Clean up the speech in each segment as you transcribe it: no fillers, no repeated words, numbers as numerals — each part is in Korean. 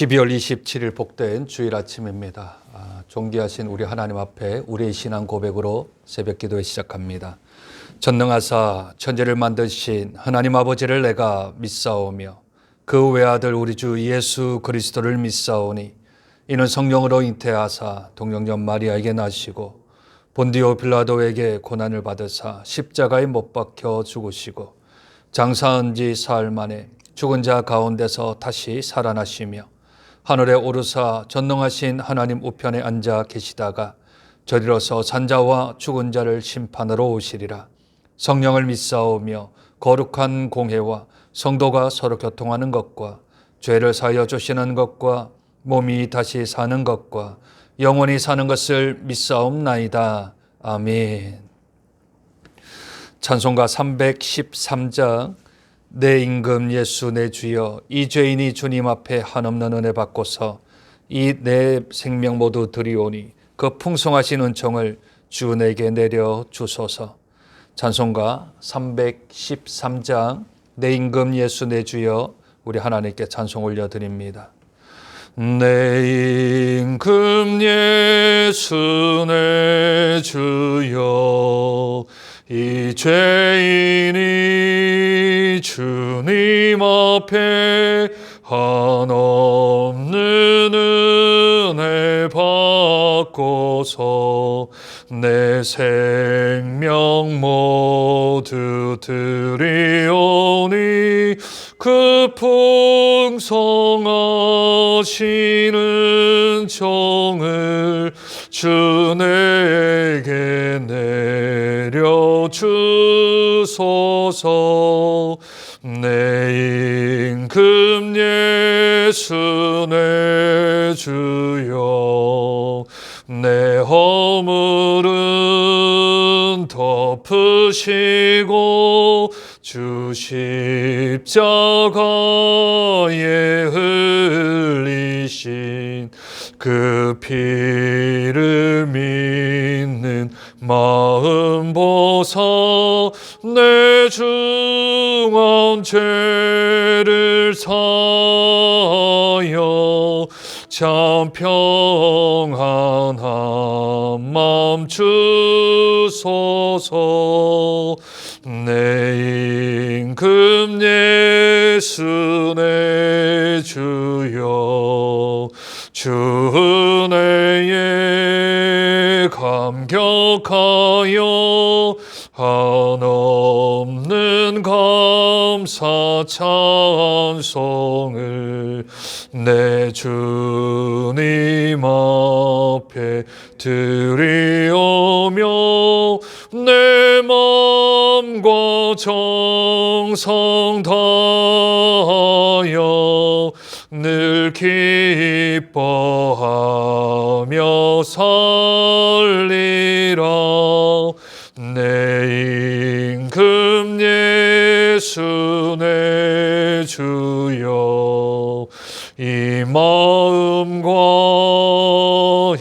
12월 27일 복된 주일 아침입니다. 존귀하신 우리 하나님 앞에 우리의 신앙 고백으로 새벽 기도에 시작합니다. 전능하사 천지를 만드신 하나님 아버지를 내가 믿사오며 그 외아들 우리 주 예수 그리스도를 믿사오니 이는 성령으로 잉태하사 동정녀 마리아에게 나시고 본디오 빌라도에게 고난을 받으사 십자가에 못 박혀 죽으시고 장사한 지 사흘 만에 죽은 자 가운데서 다시 살아나시며 하늘에 오르사 전능하신 하나님 우편에 앉아 계시다가 저리로서 산자와 죽은 자를 심판하러 오시리라. 성령을 믿사오며 거룩한 공회와 성도가 서로 교통하는 것과 죄를 사하여 주시는 것과 몸이 다시 사는 것과 영원히 사는 것을 믿사옵나이다. 아멘. 찬송가 313장 내 임금 예수 내 주여 이 죄인이 주님 앞에 한없는 은혜 받고서 이 내 생명 모두 드리오니 그 풍성하신 은총을 주 내게 내려 주소서. 찬송가 313장 내 임금 예수 내 주여 우리 하나님께 찬송 올려드립니다. 내 임금 예수 내 주여 이 죄인이 주님 앞에 한없는 은혜 받고서 내 생명 모두 드리오니 그 풍성하신 은총을 주 내게 내려 주소서. 내 임금 예수 내 주여 내 허물은 덮으시고 주 십자가에 흘리신 그 피를 믿는 마음 보사 내 중한 죄를 사하여 참 평안한 맘 주소서. 내 임금 예수 내 주여 주 은혜에 감격하여 한없는 감사 찬송을 내 주님 앞에 드리오며 내 마음과 정성 다하여 늘 기뻐하며 살리라. 내 임금 예수 내 주여 이 마음과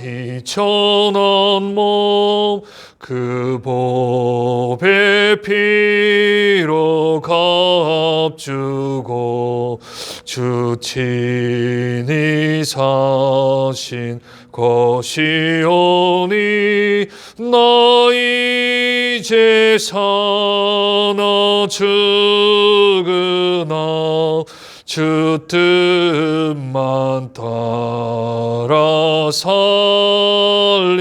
이 천한 몸 그 보배 피로 값주고 주 친히 사신 것이오니 나 이제 사나 죽으나 주 뜻만 따라 살리라.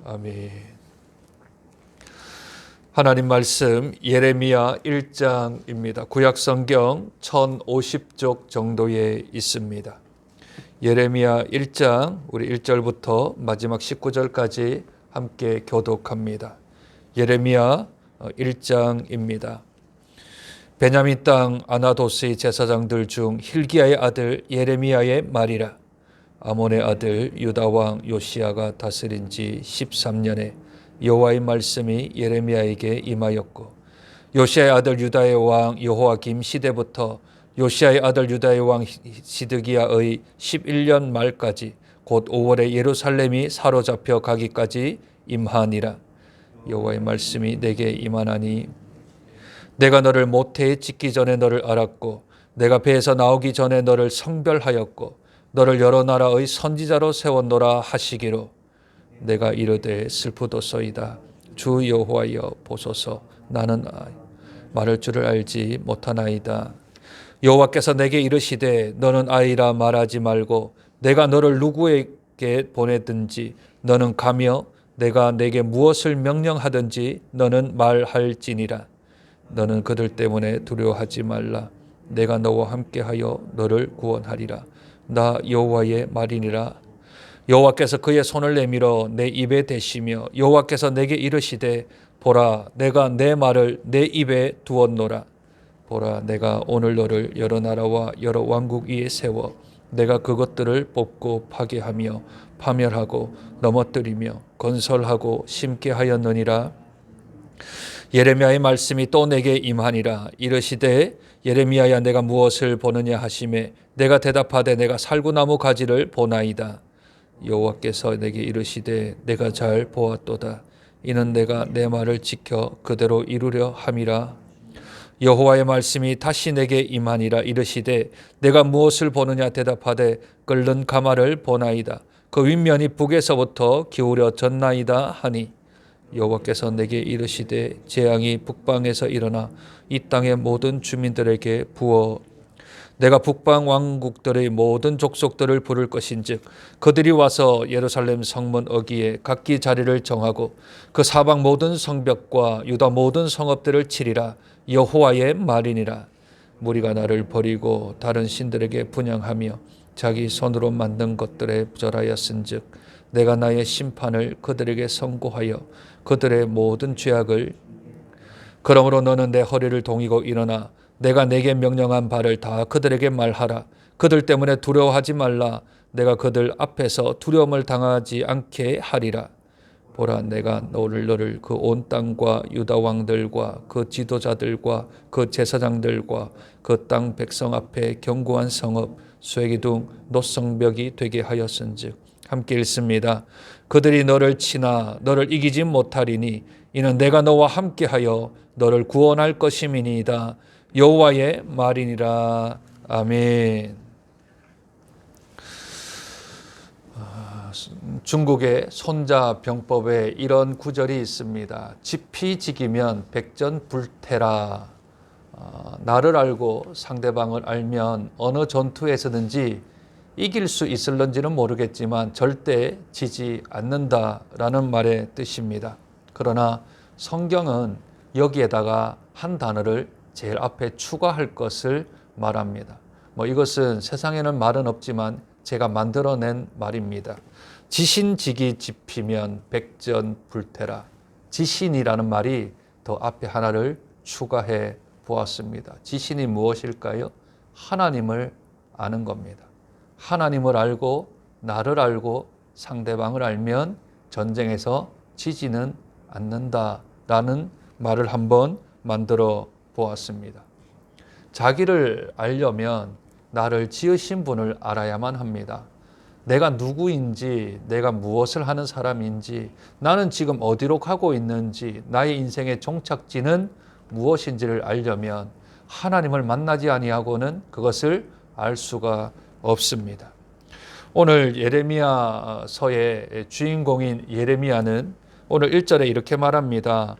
아멘. 하나님 말씀 예레미야 1장입니다. 구약성경 1050쪽 정도에 있습니다. 예레미야 1장 우리 1절부터 마지막 19절까지 함께 교독합니다. 예레미야 1장입니다. 베냐민 땅 아나도스의 제사장들 중 hil기야의 아들 예레미야의 말이라. 아몬의 아들 유다 왕 요시야가 다스린 지 13년에 여호와의 말씀이 예레미야에게 임하였고 요시야의 아들 유다의 왕 여호와김 시대부터 요시야의 아들 유다의 왕 시드기야의 11년 말까지 곧 5월에 예루살렘이 사로잡혀 가기까지 임하니라. 여호와의 말씀이 내게 임하나니 내가 너를 모태에 짓기 전에 너를 알았고 내가 배에서 나오기 전에 너를 성별하였고 너를 여러 나라의 선지자로 세웠노라 하시기로 내가 이르되 슬프도소이다. 주 여호와여 보소서. 나는 말할 줄을 알지 못하나이다. 여호와께서 내게 이르시되 너는 아이라 말하지 말고 내가 너를 누구에게 보내든지 너는 가며 내가 내게 무엇을 명령하든지 너는 말할지니라. 너는 그들 때문에 두려워하지 말라. 내가 너와 함께하여 너를 구원하리라. 나 여호와의 말이니라. 여호와께서 그의 손을 내밀어 내 입에 대시며 여호와께서 내게 이르시되 보라 내가 내 말을 내 입에 두었노라. 보라 내가 오늘 너를 여러 나라와 여러 왕국 위에 세워 내가 그것들을 뽑고 파괴하며 파멸하고 넘어뜨리며 건설하고 심게 하였느니라. 예레미야의 말씀이 또 내게 임하니라. 이르시되 예레미야야 내가 무엇을 보느냐 하시매 내가 대답하되 내가 살구나무 가지를 보나이다. 여호와께서 내게 이르시되 내가 잘 보았도다. 이는 내가 내 말을 지켜 그대로 이루려 함이라. 여호와의 말씀이 다시 내게 임하니라. 이르시되 내가 무엇을 보느냐 대답하되 끓는 가마를 보나이다. 그 윗면이 북에서부터 기울어졌나이다 하니 여호와께서 내게 이르시되 재앙이 북방에서 일어나 이 땅의 모든 주민들에게 부어 내가 북방 왕국들의 모든 족속들을 부를 것인즉 그들이 와서 예루살렘 성문 어귀에 각기 자리를 정하고 그 사방 모든 성벽과 유다 모든 성읍들을 치리라. 여호와의 말이니라. 무리가 나를 버리고 다른 신들에게 분향하며 자기 손으로 만든 것들에 절하였은즉 내가 나의 심판을 그들에게 선고하여 그들의 모든 죄악을 그러므로 너는 내 허리를 동이고 일어나 내가 내게 명령한 바를 다 그들에게 말하라. 그들 때문에 두려워하지 말라. 내가 그들 앞에서 두려움을 당하지 않게 하리라. 보라 내가 너를 그 온 땅과 유다 왕들과 그 지도자들과 그 제사장들과 그 땅 백성 앞에 견고한 성읍 쇠기둥 노성벽이 되게 하였은즉 함께 읽습니다. 그들이 너를 치나 너를 이기지 못하리니 이는 내가 너와 함께하여 너를 구원할 것임이니이다. 여호와의 말이니라. 아멘. 중국의 손자병법에 이런 구절이 있습니다. 지피지기면 백전불태라. 나를 알고 상대방을 알면 어느 전투에서든지 이길 수 있을런지는 모르겠지만 절대 지지 않는다라는 말의 뜻입니다. 그러나 성경은 여기에다가 한 단어를 제일 앞에 추가할 것을 말합니다. 이것은 세상에는 말은 없지만 제가 만들어낸 말입니다. 지신지기 지피면 백전불태라. 지신이라는 말이 더 앞에 하나를 추가해 보았습니다. 지신이 무엇일까요? 하나님을 아는 겁니다. 하나님을 알고 나를 알고 상대방을 알면 전쟁에서 지지는 않는다라는 말을 한번 만들어 보았습니다. 자기를 알려면 나를 지으신 분을 알아야만 합니다. 내가 누구인지, 내가 무엇을 하는 사람인지, 나는 지금 어디로 가고 있는지, 나의 인생의 종착지는 무엇인지를 알려면 하나님을 만나지 아니하고는 그것을 알 수가 없습니다. 오늘 예레미야서의 주인공인 예레미야는 오늘 1절에 이렇게 말합니다.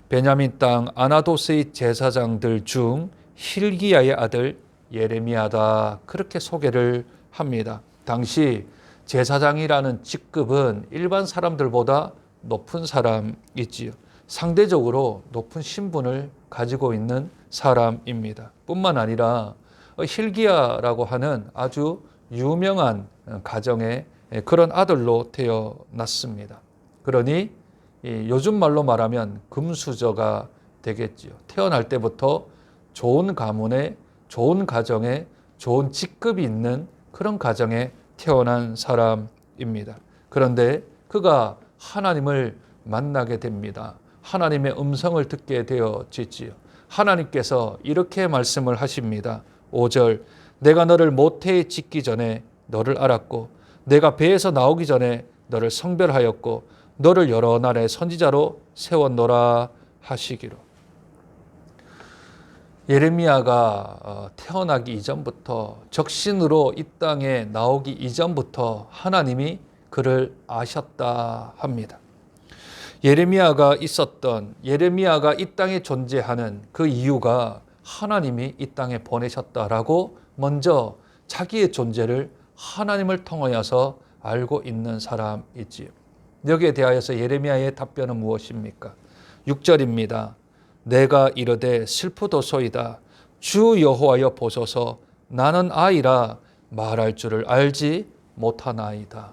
베냐민 땅 아나도스의 제사장들 중 힐기야의 아들 예레미야다. 그렇게 소개를 합니다. 당시 제사장이라는 직급은 일반 사람들보다 높은 사람이지요. 상대적으로 높은 신분을 가지고 있는 사람입니다. 뿐만 아니라 힐기야라고 하는 아주 유명한 가정의 그런 아들로 태어났습니다. 그러니 요즘 말로 말하면 금수저가 되겠지요. 태어날 때부터 좋은 가문에, 좋은 가정에, 좋은 직급이 있는 그런 가정에 태어난 사람입니다. 그런데 그가 하나님을 만나게 됩니다. 하나님의 음성을 듣게 되어지지요. 하나님께서 이렇게 말씀을 하십니다. 5절 내가 너를 모태에 짓기 전에 너를 알았고 내가 배에서 나오기 전에 너를 성별하였고 너를 여러 나라의 선지자로 세웠노라 하시기로. 예레미야가 태어나기 이전부터, 적신으로 이 땅에 나오기 이전부터 하나님이 그를 아셨다 합니다. 예레미야가 이 땅에 존재하는 그 이유가 하나님이 이 땅에 보내셨다라고 먼저 자기의 존재를 하나님을 통하여서 알고 있는 사람이지요. 여기에 대하여서 예레미야의 답변은 무엇입니까? 6절입니다. 내가 이르되 슬프도소이다. 주 여호와여 보소서. 나는 아이라 말할 줄을 알지 못하나이다.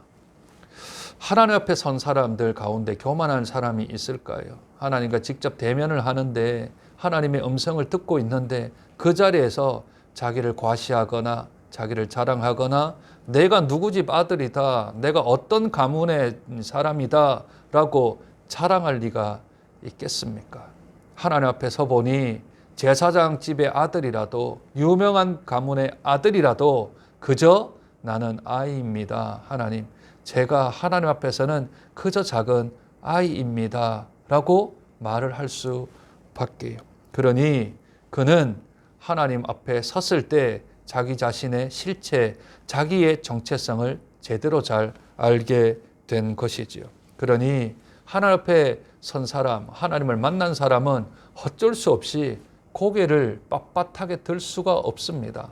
하나님 앞에 선 사람들 가운데 교만한 사람이 있을까요? 하나님과 직접 대면을 하는데, 하나님의 음성을 듣고 있는데 그 자리에서 자기를 과시하거나 자기를 자랑하거나 내가 누구 집 아들이다, 내가 어떤 가문의 사람이다 라고 자랑할 리가 있겠습니까? 하나님 앞에 서 보니 제사장 집의 아들이라도, 유명한 가문의 아들이라도 그저 나는 아이입니다. 하나님, 제가 하나님 앞에서는 그저 작은 아이입니다 라고 말을 할 수밖에요. 그러니 그는 하나님 앞에 섰을 때 자기 자신의 실체, 자기의 정체성을 제대로 잘 알게 된 것이지요. 그러니 하나님 앞에 선 사람, 하나님을 만난 사람은 어쩔 수 없이 고개를 빳빳하게 들 수가 없습니다.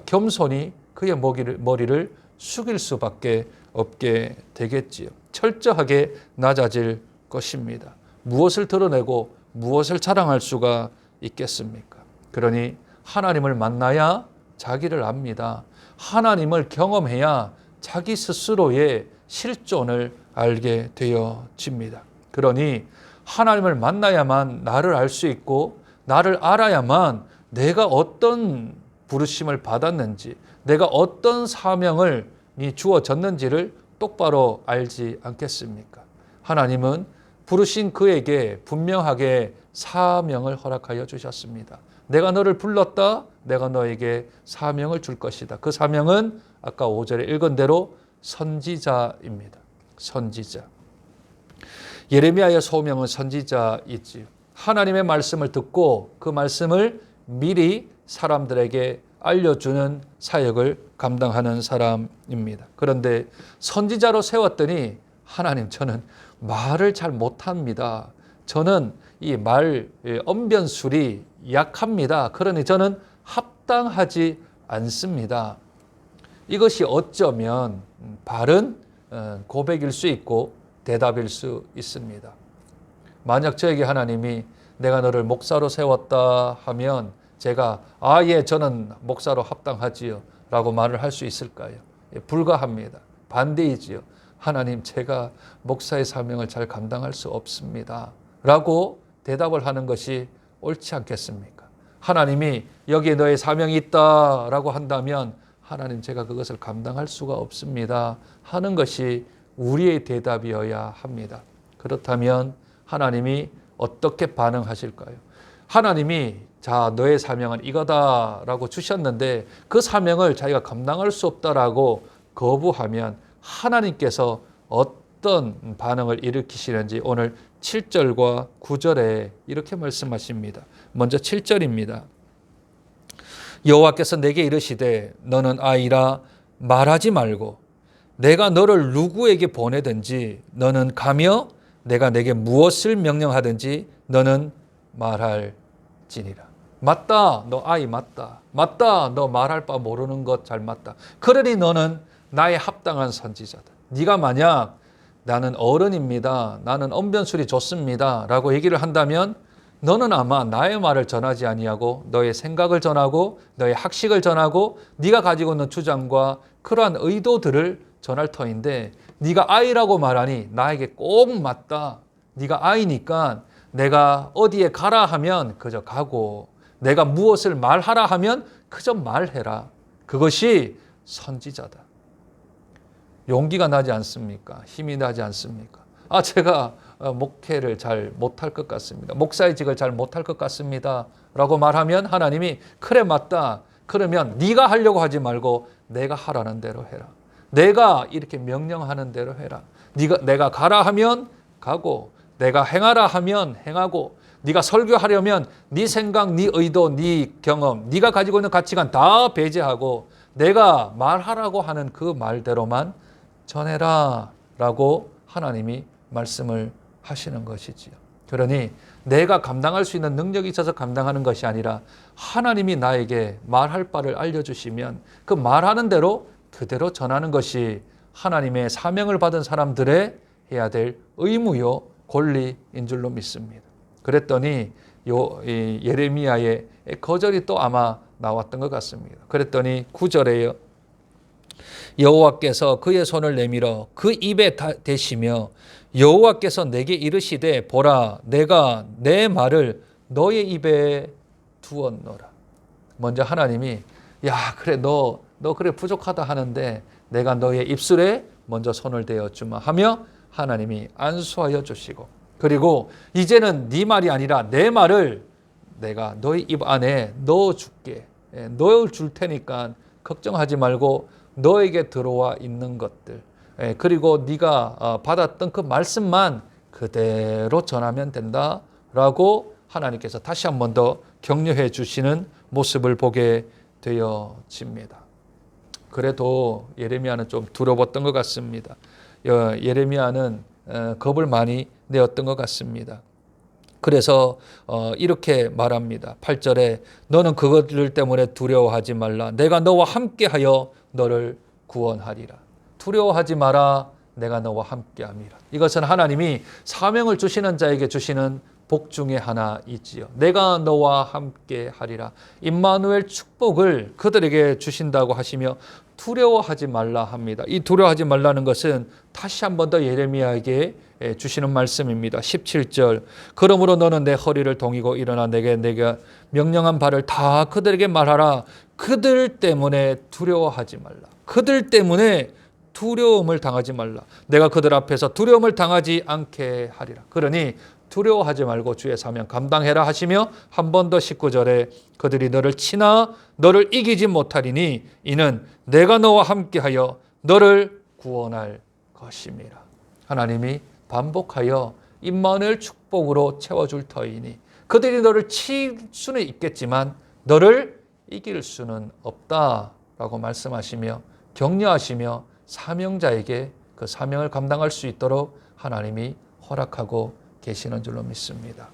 겸손히 그의 머리를 숙일 수밖에 없게 되겠지요. 철저하게 낮아질 것입니다. 무엇을 드러내고 무엇을 자랑할 수가 있겠습니까? 그러니 하나님을 만나야 자기를 압니다. 하나님을 경험해야 자기 스스로의 실존을 알게 되어집니다. 그러니 하나님을 만나야만 나를 알 수 있고, 나를 알아야만 내가 어떤 부르심을 받았는지, 내가 어떤 사명을 주어졌는지를 똑바로 알지 않겠습니까? 하나님은 부르신 그에게 분명하게 사명을 허락하여 주셨습니다. 내가 너를 불렀다. 내가 너에게 사명을 줄 것이다. 그 사명은 아까 5절에 읽은 대로 선지자입니다. 선지자. 예레미야의 소명은 선지자이지요. 하나님의 말씀을 듣고 그 말씀을 미리 사람들에게 알려주는 사역을 감당하는 사람입니다. 그런데 선지자로 세웠더니 하나님, 저는 말을 잘 못합니다. 저는 이 언변술이 약합니다. 그러니 저는 합당하지 않습니다. 이것이 어쩌면 바른 고백일 수 있고 대답일 수 있습니다. 만약 저에게 하나님이 내가 너를 목사로 세웠다 하면 제가 예, 저는 목사로 합당하지요 라고 말을 할 수 있을까요? 불가합니다. 반대이지요. 하나님, 제가 목사의 사명을 잘 감당할 수 없습니다 라고 대답을 하는 것이 옳지 않겠습니까? 하나님이 여기에 너의 사명이 있다 라고 한다면 하나님, 제가 그것을 감당할 수가 없습니다 하는 것이 우리의 대답이어야 합니다. 그렇다면 하나님이 어떻게 반응하실까요? 하나님이 자, 너의 사명은 이거다 라고 주셨는데 그 사명을 자기가 감당할 수 없다라고 거부하면 하나님께서 어떤 반응을 일으키시는지 오늘 7절과 9절에 이렇게 말씀하십니다. 먼저 7절입니다. 여호와께서 내게 이르시되 너는 아이라 말하지 말고 내가 너를 누구에게 보내든지 너는 가며 내가 내게 무엇을 명령하든지 너는 말할지니라. 맞다, 너 아이 맞다. 맞다, 너 말할 바 모르는 것 잘 맞다. 그러니 너는 나의 합당한 선지자다. 네가 만약 나는 어른입니다, 나는 언변술이 좋습니다 라고 얘기를 한다면 너는 아마 나의 말을 전하지 아니하고 너의 생각을 전하고 너의 학식을 전하고 네가 가지고 있는 주장과 그러한 의도들을 전할 터인데, 네가 아이라고 말하니 나에게 꼭 맞다. 네가 아이니까 내가 어디에 가라 하면 그저 가고, 내가 무엇을 말하라 하면 그저 말해라. 그것이 선지자다. 용기가 나지 않습니까? 힘이 나지 않습니까? 제가 목회를 잘 못할 것 같습니다. 목사의 직을 잘 못할 것 같습니다 라고 말하면 하나님이 그래 맞다. 그러면 네가 하려고 하지 말고 내가 하라는 대로 해라. 내가 이렇게 명령하는 대로 해라. 내가 가라 하면 가고, 내가 행하라 하면 행하고, 네가 설교하려면 네 생각, 네 의도, 네 경험, 네가 가지고 있는 가치관 다 배제하고 내가 말하라고 하는 그 말대로만 전해라 라고 하나님이 말씀을 하시는 것이지요. 그러니 내가 감당할 수 있는 능력이 있어서 감당하는 것이 아니라 하나님이 나에게 말할 바를 알려주시면 그 말하는 대로 그대로 전하는 것이 하나님의 사명을 받은 사람들의 해야 될 의무요 권리인 줄로 믿습니다. 그랬더니 예레미야의 거절이 또 아마 나왔던 것 같습니다. 그랬더니 9절에요. 여호와께서 그의 손을 내밀어 그 입에 대시며 여호와께서 내게 이르시되 보라 내가 내 말을 너의 입에 두었노라. 먼저 하나님이 야 그래 너 그래 부족하다 하는데 내가 너의 입술에 먼저 손을 대어주마 하며 하나님이 안수하여 주시고 그리고 이제는 네 말이 아니라 내 말을 내가 너의 입 안에 넣어줄게. 넣어줄 테니까 걱정하지 말고 너에게 들어와 있는 것들 그리고 네가 받았던 그 말씀만 그대로 전하면 된다라고 하나님께서 다시 한 번 더 격려해 주시는 모습을 보게 되어집니다. 그래도 예레미야는 좀 두려웠던 것 같습니다. 예레미야는 겁을 많이 내었던 것 같습니다. 그래서 이렇게 말합니다. 8절에 너는 그것들 때문에 두려워하지 말라. 내가 너와 함께하여 너를 구원하리라. 두려워하지 마라. 내가 너와 함께함이라. 이것은 하나님이 사명을 주시는 자에게 주시는 복 중에 하나이지요. 내가 너와 함께하리라. 임마누엘 축복을 그들에게 주신다고 하시며 두려워하지 말라 합니다. 이 두려워하지 말라는 것은 다시 한 번 더 예레미야에게 주시는 말씀입니다. 17절 그러므로 너는 내 허리를 동이고 일어나 내가 명령한 바를 다 그들에게 말하라. 그들 때문에 두려워하지 말라. 그들 때문에 두려움을 당하지 말라. 내가 그들 앞에서 두려움을 당하지 않게 하리라. 그러니 두려워하지 말고 주의 사명 감당해라 하시며 한 번 더 19절에 그들이 너를 치나 너를 이기지 못하리니 이는 내가 너와 함께하여 너를 구원할 것임이라. 하나님이 반복하여 임마누엘 축복으로 채워줄 터이니 그들이 너를 칠 수는 있겠지만 너를 이길 수는 없다라고 말씀하시며 격려하시며 사명자에게 그 사명을 감당할 수 있도록 하나님이 허락하고 계시는 줄로 믿습니다.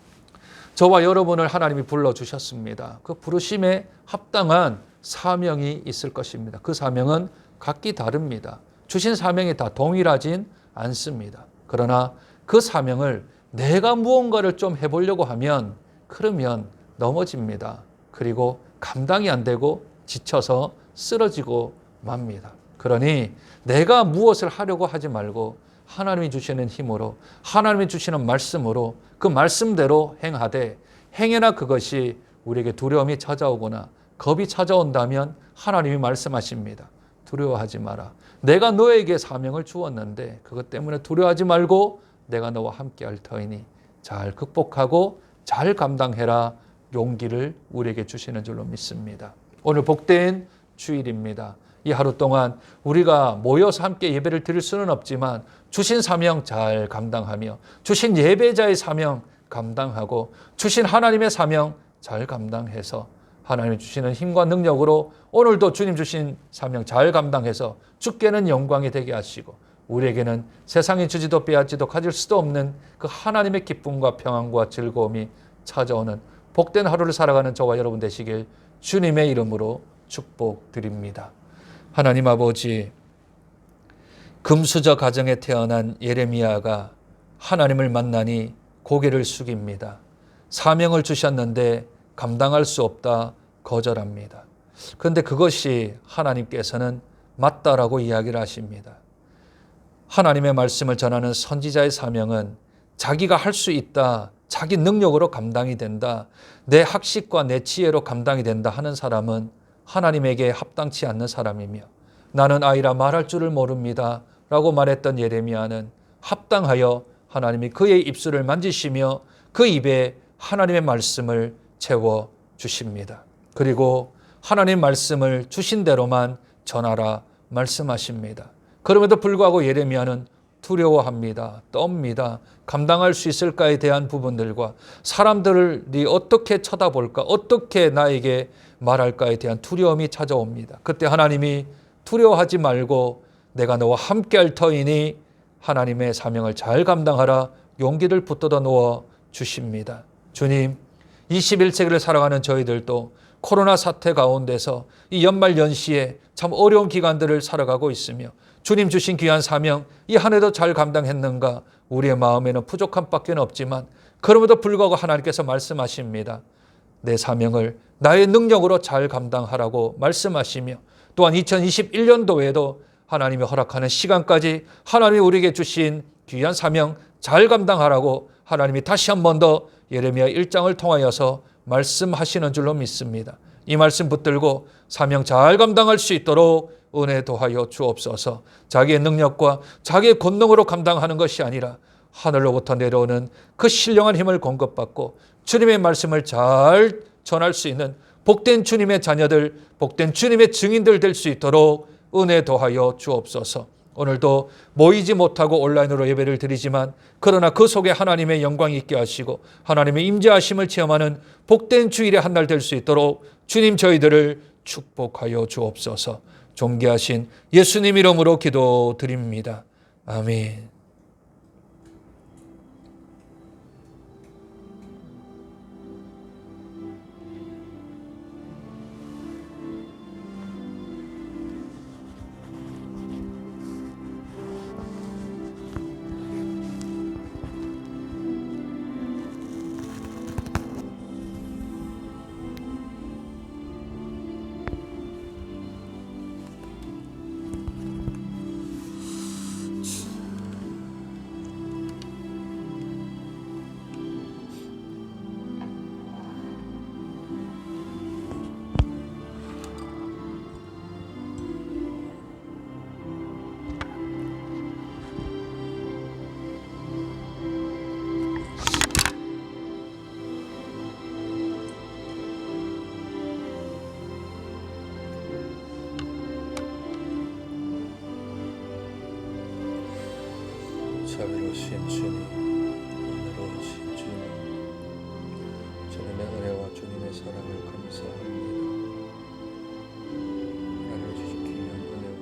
저와 여러분을 하나님이 불러주셨습니다. 그 부르심에 합당한 사명이 있을 것입니다. 그 사명은 각기 다릅니다. 주신 사명이 다 동일하진 않습니다. 그러나 그 사명을 내가 무언가를 좀 해보려고 하면 그러면 넘어집니다. 그리고 감당이 안 되고 지쳐서 쓰러지고 맙니다. 그러니 내가 무엇을 하려고 하지 말고 하나님이 주시는 힘으로 하나님이 주시는 말씀으로 그 말씀대로 행하되 행여나 그것이 우리에게 두려움이 찾아오거나 겁이 찾아온다면 하나님이 말씀하십니다. 두려워하지 마라. 내가 너에게 사명을 주었는데 그것 때문에 두려워하지 말고 내가 너와 함께 할 터이니 잘 극복하고 잘 감당해라. 용기를 우리에게 주시는 줄로 믿습니다. 오늘 복된 주일입니다. 이 하루 동안 우리가 모여서 함께 예배를 드릴 수는 없지만 주신 사명 잘 감당하며 주신 예배자의 사명 감당하고 주신 하나님의 사명 잘 감당해서 하나님이 주시는 힘과 능력으로 오늘도 주님 주신 사명 잘 감당해서 주께는 영광이 되게 하시고 우리에게는 세상이 주지도 빼앗지도 가질 수도 없는 그 하나님의 기쁨과 평안과 즐거움이 찾아오는 복된 하루를 살아가는 저와 여러분 되시길 주님의 이름으로 축복드립니다. 하나님 아버지, 금수저 가정에 태어난 예레미야가 하나님을 만나니 고개를 숙입니다. 사명을 주셨는데 감당할 수 없다 거절합니다. 그런데 그것이 하나님께서는 맞다라고 이야기를 하십니다. 하나님의 말씀을 전하는 선지자의 사명은 자기가 할 수 있다, 자기 능력으로 감당이 된다, 내 학식과 내 지혜로 감당이 된다 하는 사람은 하나님에게 합당치 않는 사람이며 나는 아이라 말할 줄을 모릅니다 라고 말했던 예레미야는 합당하여 하나님이 그의 입술을 만지시며 그 입에 하나님의 말씀을 채워 주십니다. 그리고 하나님의 말씀을 주신 대로만 전하라 말씀하십니다. 그럼에도 불구하고 예레미야는 두려워합니다. 떱니다. 감당할 수 있을까에 대한 부분들과 사람들이 어떻게 쳐다볼까, 어떻게 나에게 말할까에 대한 두려움이 찾아옵니다. 그때 하나님이 두려워하지 말고 내가 너와 함께할 터이니 하나님의 사명을 잘 감당하라 용기를 붙들어 놓아 주십니다. 주님, 21세기를 살아가는 저희들도 코로나 사태 가운데서 이 연말 연시에 참 어려운 기간들을 살아가고 있으며 주님 주신 귀한 사명 이 한 해도 잘 감당했는가 우리의 마음에는 부족함 밖에 없지만 그럼에도 불구하고 하나님께서 말씀하십니다. 내 사명을 나의 능력으로 잘 감당하라고 말씀하시며 또한 2021년도에도 하나님이 허락하는 시간까지 하나님이 우리에게 주신 귀한 사명 잘 감당하라고 하나님이 다시 한 번 더 예레미야 1장을 통하여서 말씀하시는 줄로 믿습니다. 이 말씀 붙들고 사명 잘 감당할 수 있도록 은혜 도하여 주옵소서. 자기의 능력과 자기의 권능으로 감당하는 것이 아니라 하늘로부터 내려오는 그 신령한 힘을 공급받고 주님의 말씀을 잘 전할 수 있는 복된 주님의 자녀들, 복된 주님의 증인들 될 수 있도록 은혜 도하여 주옵소서. 오늘도 모이지 못하고 온라인으로 예배를 드리지만 그러나 그 속에 하나님의 영광이 있게 하시고 하나님의 임재하심을 체험하는 복된 주일의 한 날 될 수 있도록 주님 저희들을 축복하여 주옵소서. 존귀하신 예수님 이름으로 기도드립니다. 아멘. 자비로우신 주님, 은혜로우신 주님, 주님의 은혜와 주님의 사랑을 감사합니다. 하나님을 주신 귀한 은혜와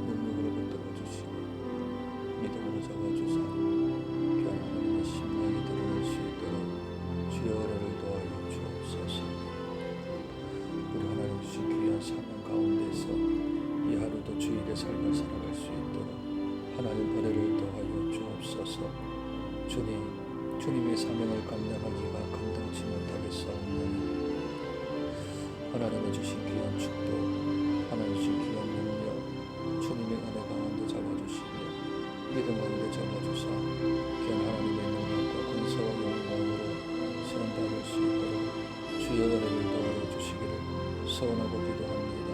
능력으로 붙들어 주시고 믿음으로 잡아주사 귀한 하나님의 신명이 드러날 수 있도록 주의 은혜를 도하여 주옵소서. 우리 하나님 주신 귀한 사명 가운데서 이 하루도 주일의 삶을 살아갈 수 있도록 하나님 은혜를 더하여 주옵소서. 주님의 사명을 감당하기가 감당치 못하겠사옵나니 하나님의 주신 귀한 축복, 하나님 주신 귀한 능력, 주님의 은혜 가운데 잡아주시며 믿음 가운데 잡아주사 귀한 하나님의 능력과 권세와 영광으로 사랑받을 수 있도록 주의 은혜를 더하여 주시기를 소원하고 기도합니다.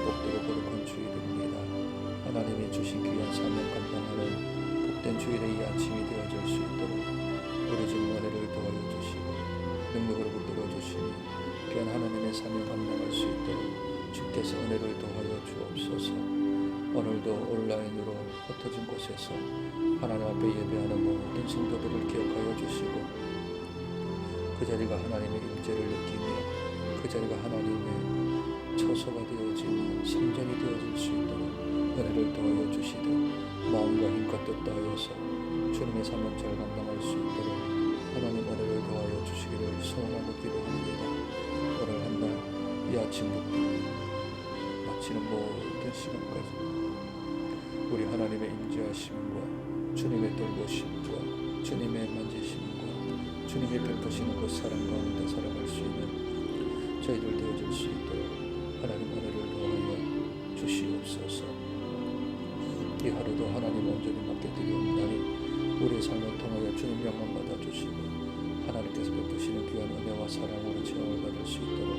복되고 거룩한 주일입니다. 하나님이 주신 귀한 사명 감당하는 복된 주일의 이 아침이 되어질 수 있도록 우리 주님 은혜를 도와여 주시고 능력으로 붙들어 주시니 귀한 하나님의 사명 감당할 수 있도록 주께서 은혜를 도와여 주옵소서. 오늘도 온라인으로 흩어진 곳에서 하나님 앞에 예배하는 모든 성도들을 기억하여 주시고 그 자리가 하나님의 임재를 느끼며 그 자리가 하나님의 처소가 되어지며 성전이 되어질 수 있도록 은혜를 더하여 주시되 마음과 힘과 뜻 다하여서 주님의 사명 잘 감당할 수 있도록 하나님 은혜를 더하여 주시기를 소원하고 기도합니다. 오늘 한 날 이 아침부터 마치는 모든 시간까지 우리 하나님의 임재하심과 주님의 돌보심과 주님의 만지심과 주님이 베푸시는 그 사랑 가운데 살아갈 수 있는 저희들 되어질 수 있도록 하나님 은혜를 더하여 주시옵소서. 이 하루도 하나님 온전히 맡겨드리옵나니 우리의 삶을 통하여 주님 영광 받아주시고 하나님께서 베푸시는 귀한 은혜와 사랑으로 체험을 받을 수 있도록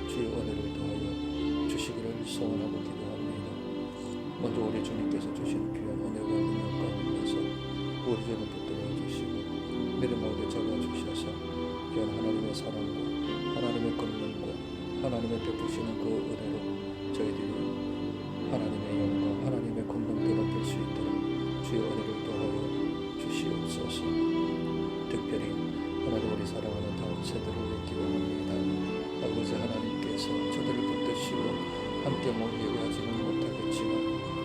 주의 은혜를 더하여 주시기를 소원하고 기도합니다. 먼저 우리 주님께서 주시는 귀한 은혜와 능력 가운데서 우리 주님 붙들어 주시고 믿음 가운데 잡아주셔서 귀한 하나님의 사랑과 하나님의 권능과 하나님의 베푸시는 그 은혜로 저희들이 하나님의 영광, 하나님의 권능대로 될 수 있도록 주의 은혜를 성경을 예배하지는 못하겠지만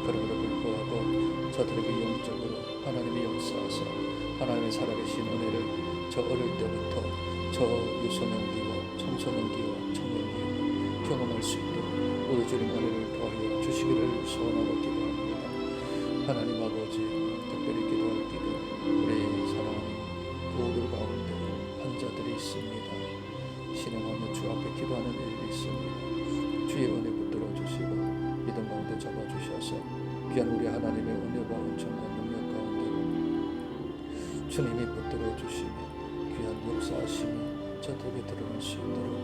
그럼에도 불구하고 저들에게 영적으로 하나님이 역사하사 하나님의 살아계신 은혜를 저 어릴 때부터 저 유소년기와 청소년기와 청년기에 경험할 수 있도록 우리 주님 은혜를 더하여 주시기를 소원하고 기도합니다. 하나님 아버지, 특별히 기도할 기도 우리 사랑하는 부부들 가운데 환자들이 있습니다. 신앙하며 주 앞에 기도하는 일이 있습니다. 주의 은혜 붙들어 주시고 믿음 가운데 잡아주셔서 귀한 우리 하나님의 은혜와 은총과 능력 가운데 주님이 붙들어 주시며 귀한 역사하심이 저들에게 드러날 수 있도록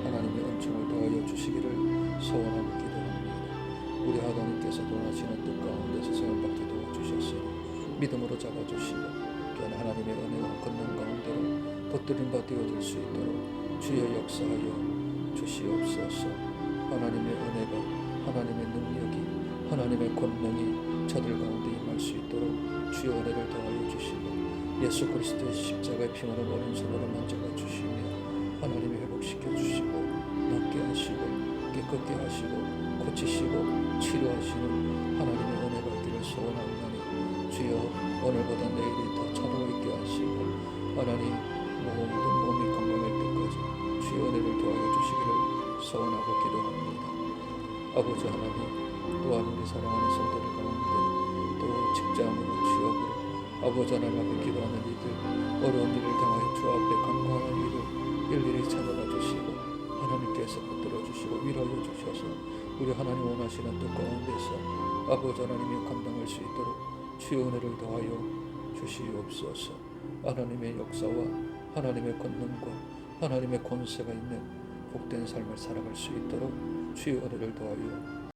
하나님의 은총을 더하여 주시기를 소원하고 기도합니다. 우리 하나님께서 원하시는 뜻 가운데서 세움받게 도와주셨으니 믿음으로 잡아주시고 귀한 하나님의 은혜와 권능 가운데로 붙들림 바 되어질 수 있도록 주여 역사하여 주시옵소서. 하나님의 은혜가 하나님의 능력이 하나님의 권능이 저들 가운데 임할 수 있도록 주여 은혜를 더하여 주시고 예수 그리스도의 십자가의 피만을 오른손으로 만져가 주시며 하나님이 회복시켜 주시고 낫게 하시고 깨끗게 하시고 고치시고 치료하시는 하나님의 은혜가 있기를 소원하오나니 주여 오늘보다 내일이 더 차도가 있게 하시고 하나님 모든 몸이 건강할 때까지 주의 은혜를 더하여 주시기를 소원하고 기도합니다. 아버지 하나님, 또한 우리 사랑하는 성도들 가운데 또 직장으로 취업으로 아버지 하나님 앞에 기도하는 이들 어려운 일을 당하여 주 앞에 간구하는 일을 일일이 찾아가 주시고 하나님께서 붙들어 주시고 위로하여 주셔서 우리 하나님 원하시는 뜻 가운데서 아버지 하나님이 감당할 수 있도록 주의 은혜를 더하여 주시옵소서. 하나님의 역사와 하나님의 권능과 하나님의 권세가 있는 복된 삶을 살아갈 수 있도록 주의 은혜를 더하여